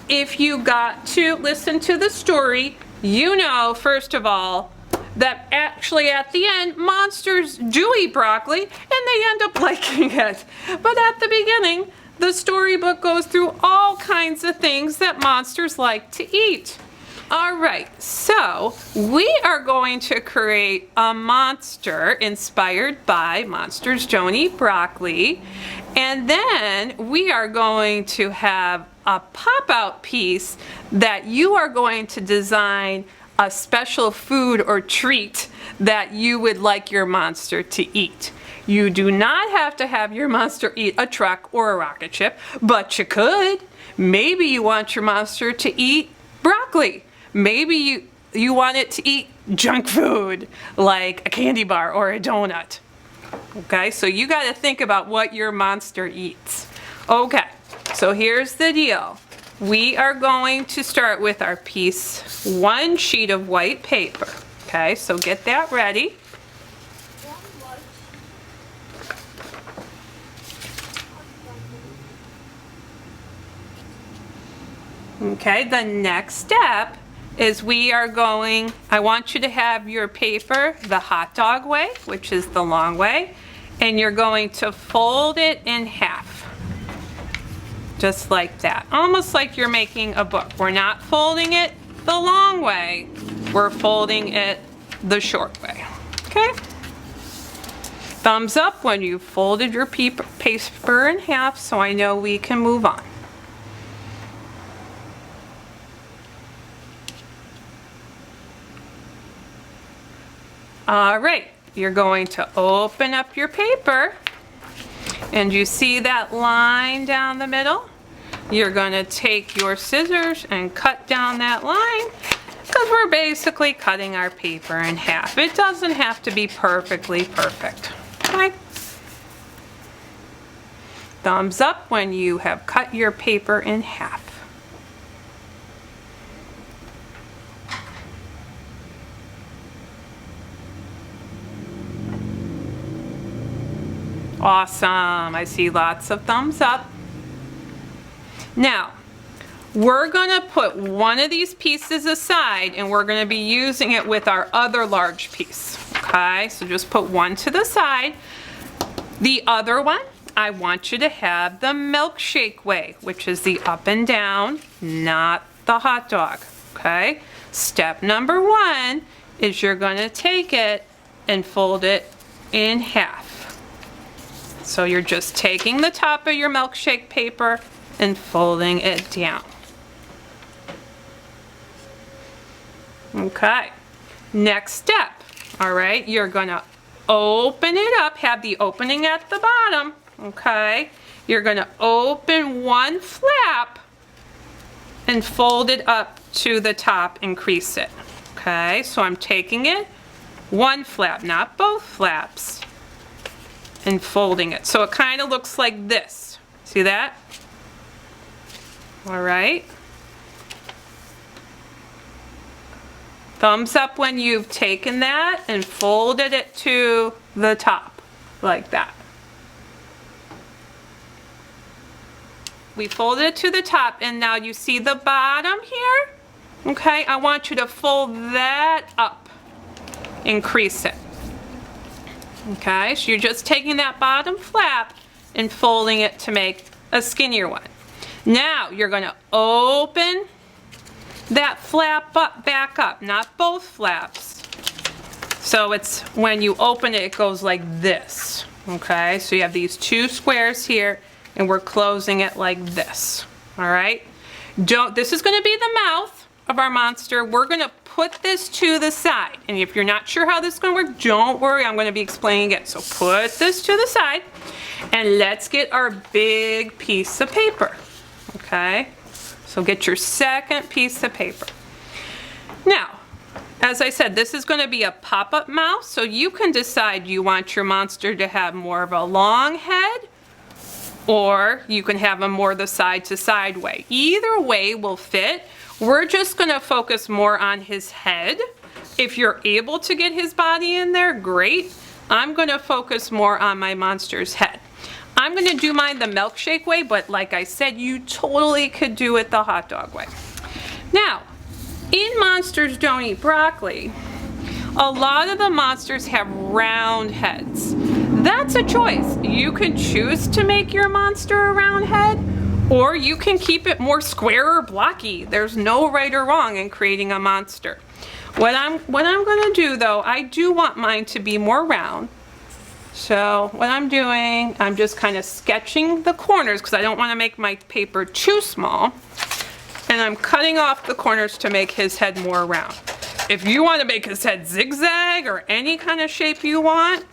if you got to listen to the story, you know, first of all, that actually at the end, monsters do eat broccoli and they end up liking it. But at the beginning, the storybook goes through all kinds of things that monsters like to eat. All right, so we are going to create a monster inspired by Monsters Don't Eat Broccoli. And then we are going to have a pop-out piece that you are going to design a special food or treat that you would like your monster to eat. You do not have to have your monster eat a truck or a rocket ship, but you could. Maybe you want your monster to eat broccoli. Maybe you want it to eat junk food, like a candy bar or a donut. Okay, so you got to think about what your monster eats. Okay, so here's the deal. We are going to start with our one sheet of white paper. Okay, so get that ready. Okay, the next step is I want you to have your paper the hot dog way, which is the long way, and you're going to fold it in half. Just like that, almost like you're making a book. We're not folding it the long way, we're folding it the short way, okay? Thumbs up when you folded your paper in half so I know we can move on. All right, you're going to open up your paper, and you see that line down the middle? You're going to take your scissors and cut down that line, because we're basically cutting our paper in half. It doesn't have to be perfectly perfect, okay? Thumbs up when you have cut your paper in half. Awesome, I see lots of thumbs up. Now, we're gonna put one of these pieces aside and we're gonna be using it with our other large piece, okay? So just put one to the side. The other one, I want you to have the milkshake way, which is the up and down, not the hot dog, okay? Step number one is you're gonna take it and fold it in half. So you're just taking the top of your milkshake paper and folding it down. Okay, next step, all right, you're gonna open it up, have the opening at the bottom, okay? You're gonna open one flap and fold it up to the top and crease it, okay? So I'm taking it, one flap, not both flaps, and folding it. So it kind of looks like this. See that? All right. Thumbs up when you've taken that and folded it to the top, like that. We folded it to the top, and now you see the bottom here? Okay, I want you to fold that up and crease it. Okay, so you're just taking that bottom flap and folding it to make a skinnier one. Now you're going to open that flap up, back up, not both flaps. So it's when you open it, it goes like this. Okay, so you have these two squares here, and we're closing it like this. All right, this is going to be the mouth of our monster. We're going to put this to the side, and if you're not sure how this is going to work, don't worry, I'm going to be explaining it. So put this to the side, and let's get our big piece of paper. Okay, so get your second piece of paper. Now, as I said, this is going to be a pop-up mouth, so you can decide you want your monster to have more of a long head, or you can have them more the side-to-side way. Either way will fit. We're just going to focus more on his head. If you're able to get his body in there, great. I'm going to focus more on my monster's head. I'm going to do mine the milkshake way, but like I said, you totally could do it the hot dog way. Now, in Monsters Don't Eat Broccoli, a lot of the monsters have round heads. That's a choice. You can choose to make your monster a round head, or you can keep it more square or blocky. There's no right or wrong in creating a monster. What I'm going to do though, I do want mine to be more round. So what I'm doing, I'm just kind of sketching the corners because I don't want to make my paper too small. And I'm cutting off the corners to make his head more round. If you want to make his head zigzag or any kind of shape you want,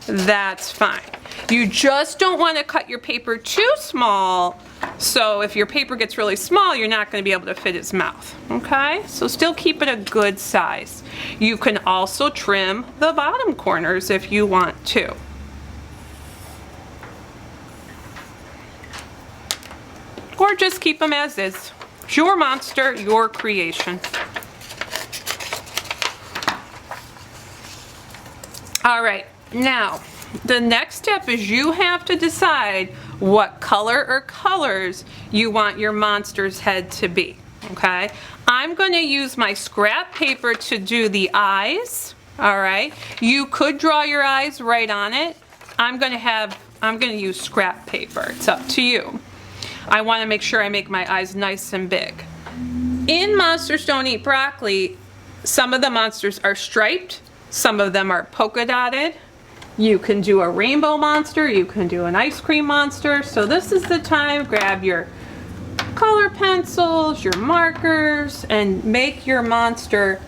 that's fine. You just don't want to cut your paper too small. So if your paper gets really small, you're not going to be able to fit his mouth. Okay? So still keep it a good size. You can also trim the bottom corners if you want to. Or just keep them as is. It's your monster, your creation. All right, now the next step is you have to decide what color or colors you want your monster's head to be, okay? I'm going to use my scrap paper to do the eyes, all right? You could draw your eyes right on it. I'm going to use scrap paper. It's up to you. I want to make sure I make my eyes nice and big. In Monsters Don't Eat Broccoli, some of the monsters are striped, some of them are polka dotted. You can do a rainbow monster, you can do an ice cream monster. So this is the time, grab your color pencils, your markers, and make your monster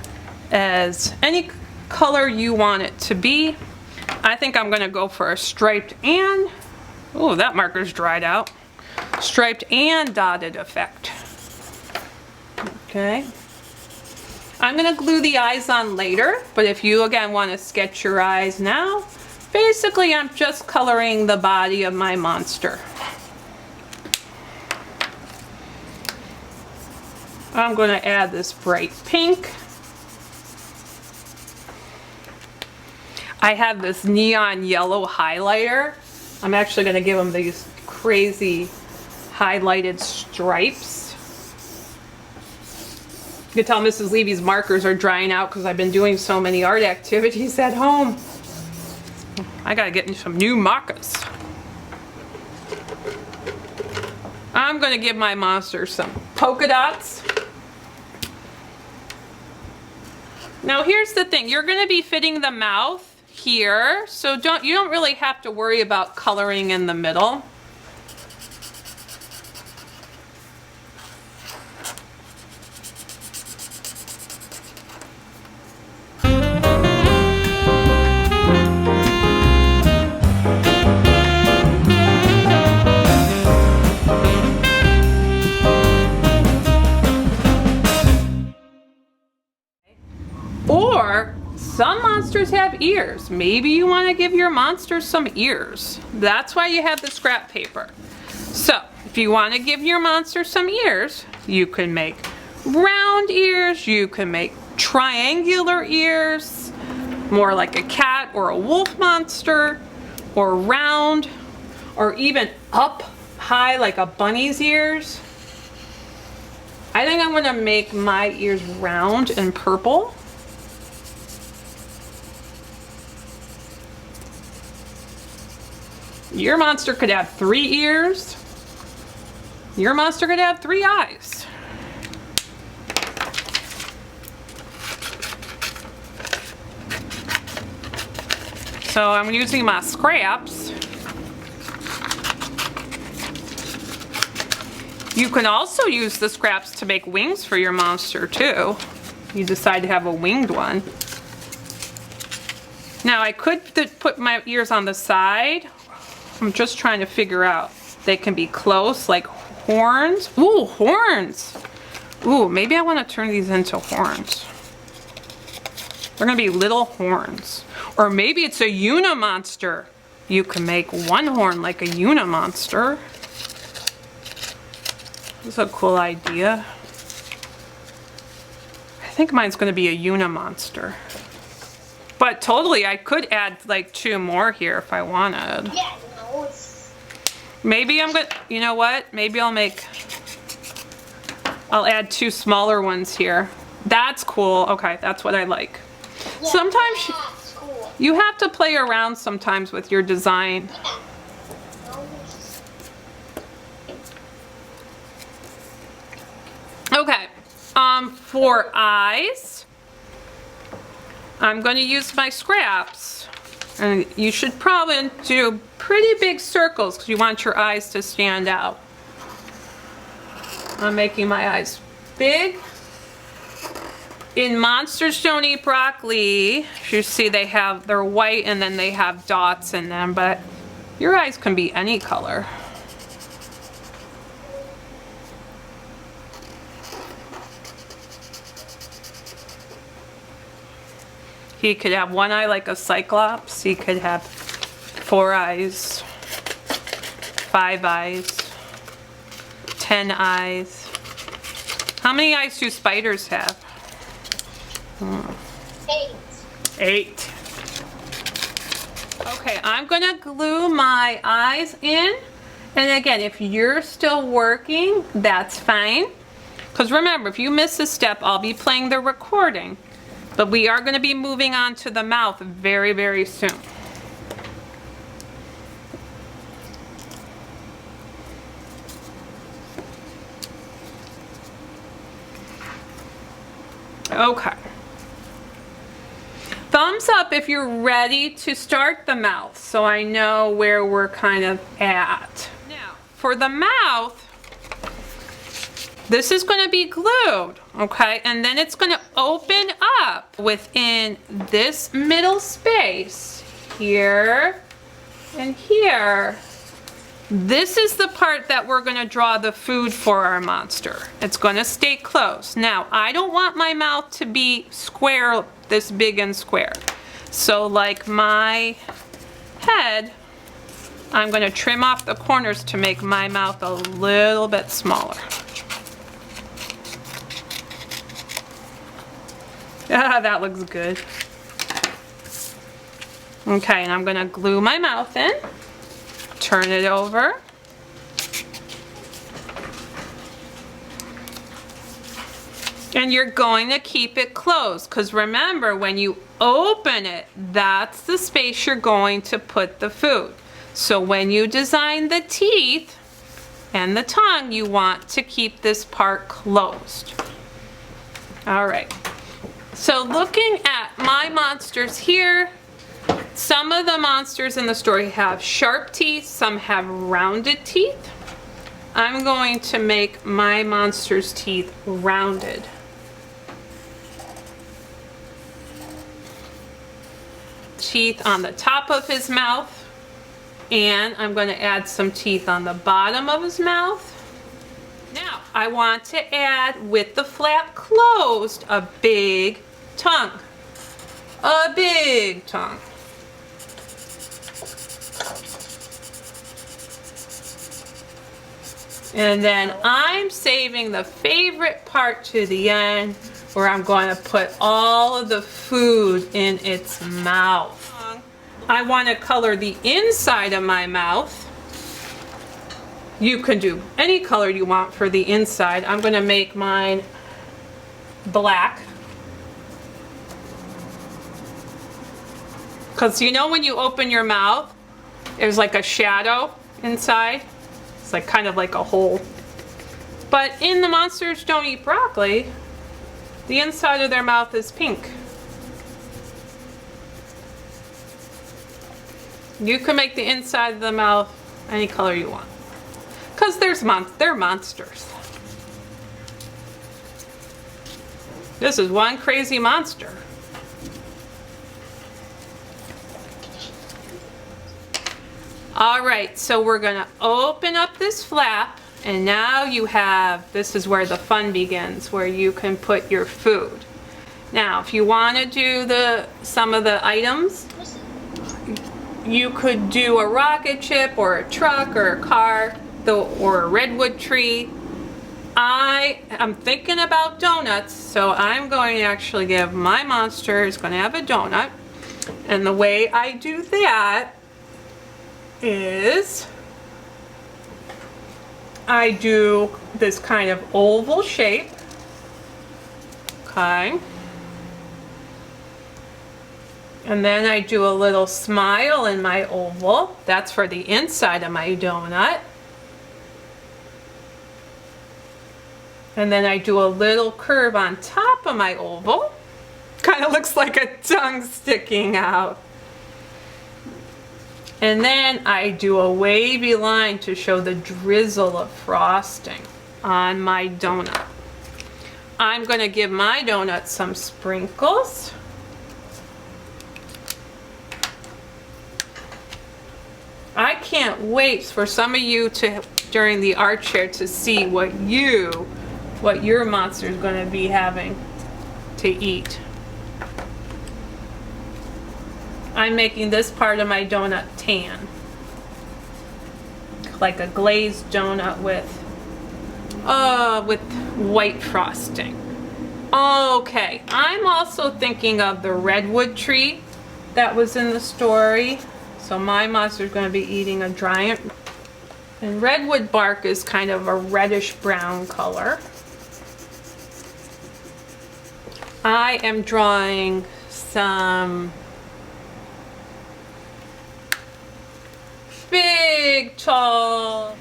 as any color you want it to be. I think I'm gonna go for a striped and, oh, that marker's dried out. Striped and dotted effect. Okay. I'm gonna glue the eyes on later, but if you again want to sketch your eyes now, basically I'm just coloring the body of my monster. I'm gonna add this bright pink. I have this neon yellow highlighter. I'm actually gonna give them these crazy highlighted stripes. You can tell Mrs. Levy's markers are drying out because I've been doing so many art activities at home. I gotta get some new markers. I'm gonna give my monster some polka dots. Now here's the thing, you're gonna be fitting the mouth here, so you don't really have to worry about coloring in the middle. Or some monsters have ears. Maybe you want to give your monster some ears. That's why you have the scrap paper. So if you want to give your monster some ears, you can make round ears, you can make triangular ears, more like a cat or a wolf monster, or round, or even up high like a bunny's ears. I think I'm going to make my ears round and purple. Your monster could have 3 ears. Your monster could have 3 eyes. So I'm using my scraps. You can also use the scraps to make wings for your monster too. You decide to have a winged one. Now I could put my ears on the side. I'm just trying to figure out. They can be close, like horns. Ooh, horns. Ooh, maybe I want to turn these into horns. They're gonna be little horns. Or maybe it's a Unimonster. You can make one horn like a Unimonster. That's a cool idea. I think mine's gonna be a Unimonster. But totally, I could add like 2 more here if I wanted. Yeah, no, Maybe I'm gonna, you know what? Maybe I'll add 2 smaller ones here. That's cool. Okay, that's what I like. Yeah, Sometimes that's cool. you have to play around sometimes with your design. Okay, for eyes, I'm going to use my scraps. And you should probably do pretty big circles because you want your eyes to stand out. I'm making my eyes big. In Monsters Don't Eat Broccoli, you see they're white and then they have dots in them, but your eyes can be any color. He could have 1 eye like a cyclops. He could have 4 eyes, 5 eyes, 10 eyes. How many eyes do spiders have? 8. 8. Okay, I'm gonna glue my eyes in. And again, if you're still working, that's fine. Because remember, if you miss a step, I'll be playing the recording. But we are going to be moving on to the mouth very, very soon. Okay. Thumbs up if you're ready to start the mouth, so I know where we're kind of at. Now, for the mouth, this is going to be glued, okay? And then it's going to open up within this middle space here and here. This is the part that we're going to draw the food for our monster. It's going to stay closed. Now, I don't want my mouth to be square, this big and square. So like my head, I'm going to trim off the corners to make my mouth a little bit smaller. Ah, that looks good. Okay, and I'm going to glue my mouth in. Turn it over. And you're going to keep it closed because remember, when you open it, that's the space you're going to put the food. So when you design the teeth and the tongue, you want to keep this part closed. All right. So looking at my monsters here, some of the monsters in the story have sharp teeth, some have rounded teeth. I'm going to make my monster's teeth rounded. Teeth on the top of his mouth, and I'm going to add some teeth on the bottom of his mouth. Now, I want to add, with the flap closed, a big tongue. A big tongue. And then I'm saving the favorite part to the end, where I'm going to put all of the food in its mouth. I want to color the inside of my mouth. You can do any color you want for the inside. I'm going to make mine black. Because you know when you open your mouth, there's like a shadow inside. It's like kind of like a hole. But in the Monsters Don't Eat Broccoli, the inside of their mouth is pink. You can make the inside of the mouth any color you want. Because they're monsters. This is one crazy monster. All right, so we're gonna open up this flap, and now you have, this is where the fun begins, where you can put your food. Now, if you wanna do some of the items, you could do a rocket ship or a truck or a car or a redwood tree. I am thinking about donuts, so I'm going to actually give my monster is going to have a donut. And the way I do that is I do this kind of oval shape. Okay. And then I do a little smile in my oval. That's for the inside of my donut. And then I do a little curve on top of my oval. Kind of looks like a tongue sticking out. And then I do a wavy line to show the drizzle of frosting on my donut. I'm going to give my donut some sprinkles. I can't wait for some of you to, during the art share, to see what your monster is going to be having to eat. I'm making this part of my donut tan, like a glazed donut with white frosting. Okay, I'm also thinking of the redwood tree that was in the story. So my monster is going to be eating a giant, and redwood bark is kind of a reddish brown color. I am drawing some big, tall.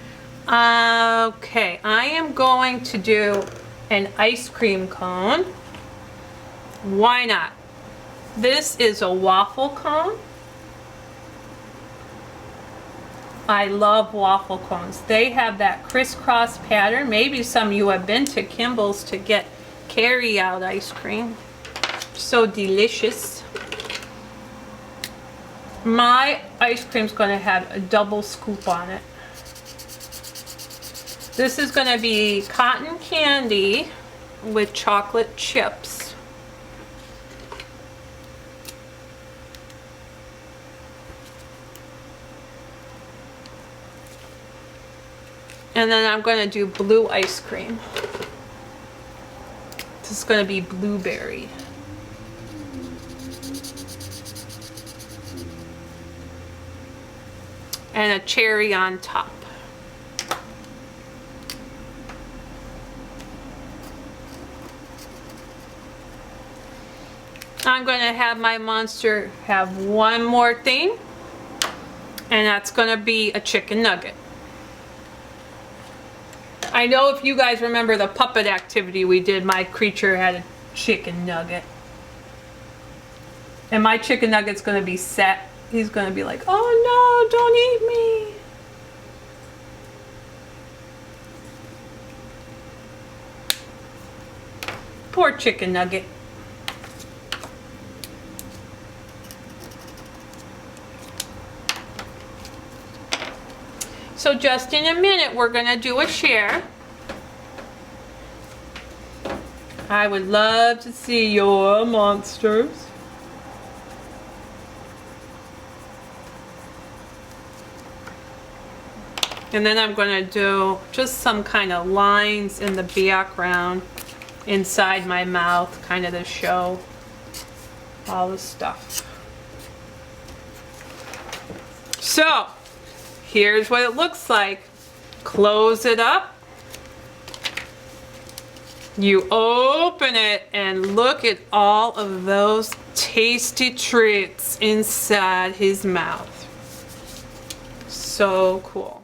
Okay, I am going to do an ice cream cone. Why not? This is a waffle cone. I love waffle cones. They have that crisscross pattern. Maybe some of you have been to Kimball's to get carry-out ice cream. So delicious. My ice cream's going to have a double scoop on it. This is going to be cotton candy with chocolate chips. And then I'm going to do blue ice cream. This is going to be blueberry. And a cherry on top. I'm going to have my monster have one more thing, and that's going to be a chicken nugget. I know if you guys remember the puppet activity we did, my creature had a chicken nugget. And my chicken nugget's going to be set. He's going to be like, oh no, don't eat me. Poor chicken nugget. So just in a minute, we're going to do a share. I would love to see your monsters. And then I'm going to do just some kind of lines in the background inside my mouth, kind of to show all the stuff. So, here's what it looks like. Close it up. You open it and look at all of those tasty treats inside his mouth. So cool.